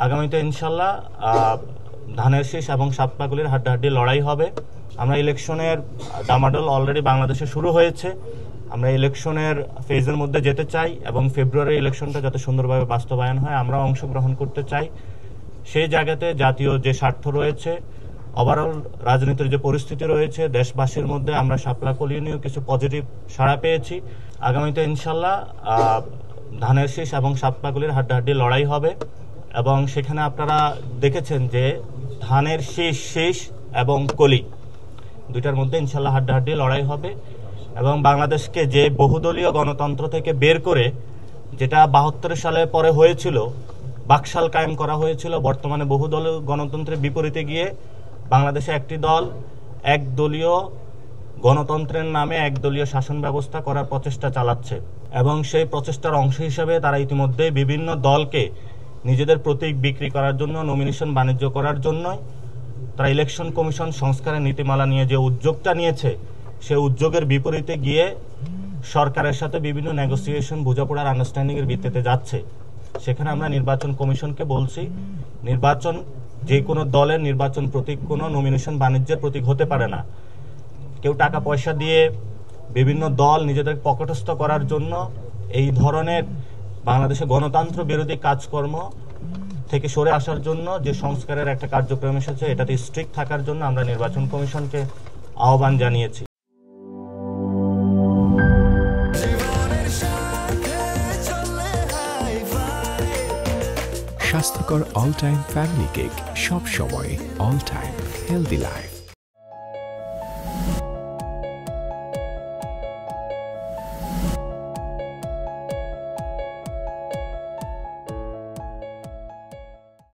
আগামীতে ইনশাল্লাহ ধানের শীষ এবং সাতপাগুলির হাড্ডাহাড্ডি লড়াই হবে। আমরা ইলেকশনের ডামাডোল অলরেডি বাংলাদেশে শুরু হয়েছে। আমরা ইলেকশনের ফেজের মধ্যে যেতে চাই এবং ফেব্রুয়ারি ইলেকশনটা যাতে সুন্দরভাবে বাস্তবায়ন হয় আমরা অংশগ্রহণ করতে চাই। সেই জায়গাতে জাতীয় যে স্বার্থ রয়েছে, ওভারঅল রাজনীতির যে পরিস্থিতি রয়েছে, দেশবাসীর মধ্যে আমরা শাপলা-কলি নিয়েও কিছু পজিটিভ সাড়া পেয়েছি। আগামীতে ইনশাল্লাহ ধানের শীষ এবং সাতপাগুলির হাড্ডাহাড্ডি লড়াই হবে এবং সেখানে আপনারা দেখেছেন যে ধানের শীষ এবং কলি দুইটার মধ্যে ইনশাল্লাহ হাড্ডাহাড্ডি লড়াই হবে এবং বাংলাদেশকে যে বহুদলীয় গণতন্ত্র থেকে বের করে যেটা ৭২ সালে পরে হয়েছিল, বাকশাল কায়েম করা হয়েছিল, বর্তমানে বহুদলীয় গণতন্ত্রের বিপরীতে গিয়ে বাংলাদেশে একটি দল একদলীয় গণতন্ত্রের নামে একদলীয় শাসন ব্যবস্থা করার প্রচেষ্টা চালাচ্ছে এবং সেই প্রচেষ্টার অংশ হিসেবে তারা ইতিমধ্যে বিভিন্ন দলকে নিজেদের প্রতীক বিক্রি করার জন্য, নমিনেশন বাণিজ্য করার জন্য তারা ইলেকশন কমিশন সংস্কারের নীতিমালা নিয়ে যে উদ্যোগটা নিয়েছে সেই উদ্যোগের বিপরীতে গিয়ে সরকারের সাথে বিভিন্ন নেগোসিয়েশন, বোঝাপড়ার আন্ডারস্ট্যান্ডিং এর ভিত্তিতে যাচ্ছে। সেখানে আমরা নির্বাচন কমিশনকে বলছি, নির্বাচন যে কোনো দলের নির্বাচন প্রতীক কোনো নমিনেশন বাণিজ্যের প্রতীক হতে পারে না। কেউ টাকা পয়সা দিয়ে বিভিন্ন দল নিজেদের পকেটস্থ করার জন্য এই ধরনের বাংলাদেশে গণতন্ত্র বিরোধী কাজকর্ম থেকে সরে আসার জন্য যে সংস্কারের একটা কার্যক্রম এসেছে, এটাতে স্ট্রিক্ট থাকার জন্য আমরা নির্বাচন কমিশনকে আহ্বান জানিয়েছি। স্বাস্থ্যকর অল টাইম ফ্যামিলি কেক, সব সময় অল টাইম হেলদি লাইফ।